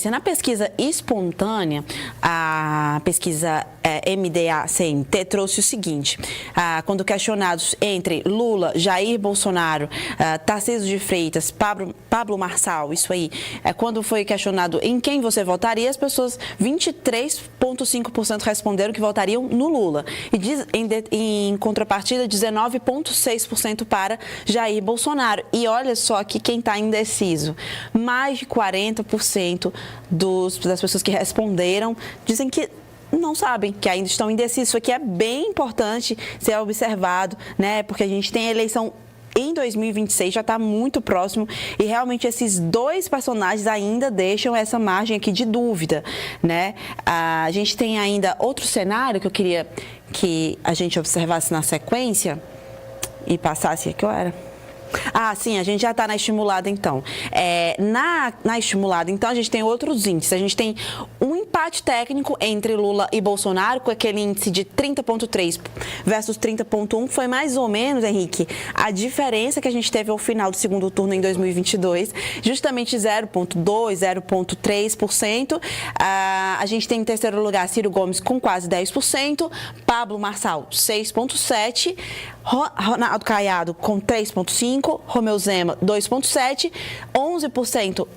Na pesquisa espontânea, a pesquisa MDA-CNT trouxe o seguinte: quando questionados entre Lula, Jair Bolsonaro, Tarcísio de Freitas, Pablo Marçal, isso aí, quando foi questionado em quem você votaria, as pessoas, 23,5% responderam que votariam no Lula. E em contrapartida, 19,6% para Jair Bolsonaro. E olha só aqui quem está indeciso. Mais de 40% das pessoas que responderam dizem que não sabem, que ainda estão indecisos. Isso aqui é bem importante ser observado, né? Porque a gente tem a eleição em 2026, já está muito próximo, e realmente esses dois personagens ainda deixam essa margem aqui de dúvida, né? A gente tem ainda outro cenário que eu queria que a gente observasse na sequência e passasse aqui, sim, a gente já está na estimulada, então. Na estimulada, então, a gente tem outros índices. A gente tem um empate técnico entre Lula e Bolsonaro, com aquele índice de 30,3 versus 30,1. Foi mais ou menos, Henrique, a diferença que a gente teve ao final do segundo turno em 2022, justamente 0,2, 0,3%. A gente tem em terceiro lugar Ciro Gomes com quase 10%, Pablo Marçal 6,7%, Ronaldo Caiado com 3,5%, Romeu Zema 2,7%, 11%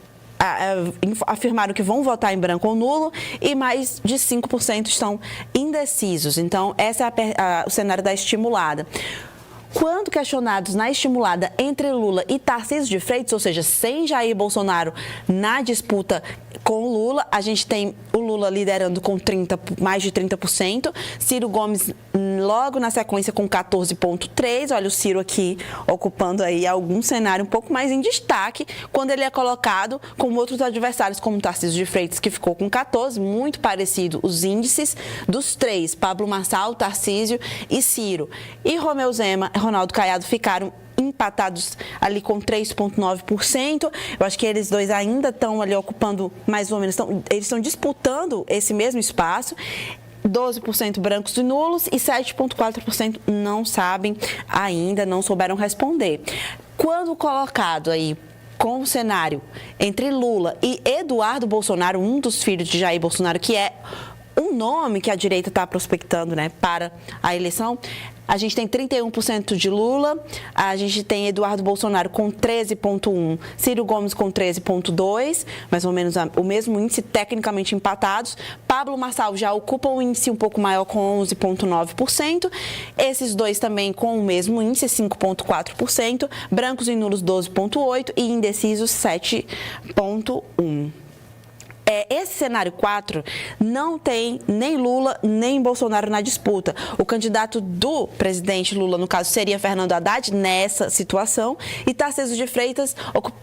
afirmaram que vão votar em branco ou nulo e mais de 5% estão indecisos. Então, esse é o cenário da estimulada. Quando questionados na estimulada entre Lula e Tarcísio de Freitas, ou seja, sem Jair Bolsonaro na disputa com Lula, a gente tem o Lula liderando com mais de 30%, Ciro Gomes logo na sequência com 14,3%, olha o Ciro aqui ocupando aí algum cenário um pouco mais em destaque, quando ele é colocado com outros adversários, como Tarcísio de Freitas, que ficou com 14%, muito parecido os índices dos três, Pablo Marçal, Tarcísio e Ciro. E Romeu Zema e Ronaldo Caiado ficaram empatados ali com 3,9%. Eu acho que eles dois ainda estão ali ocupando mais ou menos, eles estão disputando esse mesmo espaço. 12% brancos e nulos e 7,4% não sabem ainda, não souberam responder. Quando colocado aí com o cenário entre Lula e Eduardo Bolsonaro, um dos filhos de Jair Bolsonaro, que é um nome que a direita está prospectando, né, para a eleição, a gente tem 31% de Lula, a gente tem Eduardo Bolsonaro com 13,1%, Ciro Gomes com 13,2%, mais ou menos o mesmo índice, tecnicamente empatados. Pablo Marçal já ocupa um índice um pouco maior com 11,9%. Esses dois também com o mesmo índice, 5,4%. Brancos e nulos, 12,8%. E indecisos, 7,1%. Esse cenário 4 não tem nem Lula nem Bolsonaro na disputa. O candidato do presidente Lula, no caso, seria Fernando Haddad nessa situação, e Tarcísio de Freitas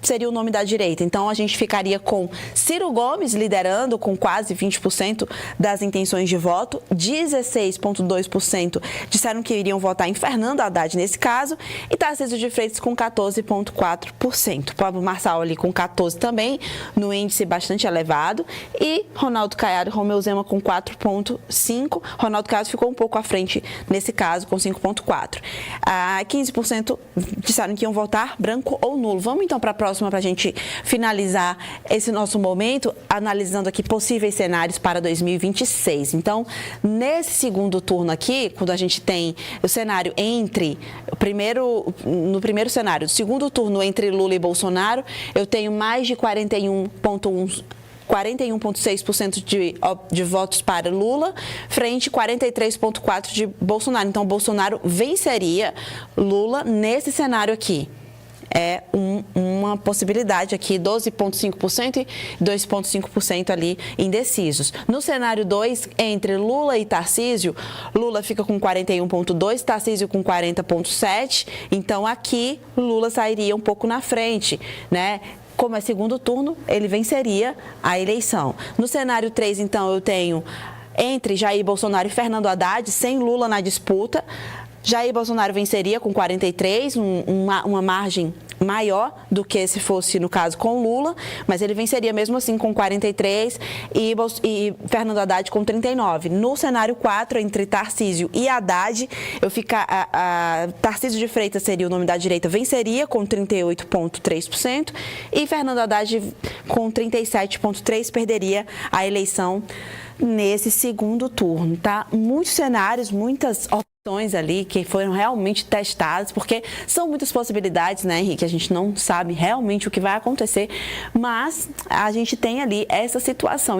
seria o nome da direita. Então, a gente ficaria com Ciro Gomes liderando com quase 20% das intenções de voto, 16,2% disseram que iriam votar em Fernando Haddad nesse caso, e Tarcísio de Freitas com 14,4%. Pablo Marçal ali com 14% também, no índice bastante elevado. E Ronaldo Caiado e Romeu Zema com 4,5%. Ronaldo Caiado ficou um pouco à frente nesse caso, com 5,4%. 15% disseram que iam votar branco ou nulo. Vamos então para a próxima, para a gente finalizar esse nosso momento, analisando aqui possíveis cenários para 2026. Então, nesse segundo turno aqui, quando a gente tem o cenário no primeiro cenário, segundo turno entre Lula e Bolsonaro, eu tenho mais de 41,6% de votos para Lula, frente 43,4% de Bolsonaro. Então, Bolsonaro venceria Lula nesse cenário aqui. É uma possibilidade aqui, 12,5% e 2,5% ali indecisos. No cenário 2, entre Lula e Tarcísio, Lula fica com 41,2%, Tarcísio com 40,7%. Então, aqui, Lula sairia um pouco na frente, né? Como é segundo turno, ele venceria a eleição. No cenário 3, então, eu tenho entre Jair Bolsonaro e Fernando Haddad, sem Lula na disputa. Jair Bolsonaro venceria com 43, uma margem maior do que se fosse, no caso, com Lula, mas ele venceria mesmo assim com 43 e Fernando Haddad com 39. No cenário 4, entre Tarcísio e Haddad, Tarcísio de Freitas seria o nome da direita, venceria com 38,3% e Fernando Haddad com 37,3% perderia a eleição nesse segundo turno, tá? Muitos cenários, muitas opções ali que foram realmente testadas, porque são muitas possibilidades, né, Henrique? A gente não sabe realmente o que vai acontecer, mas a gente tem ali essa situação.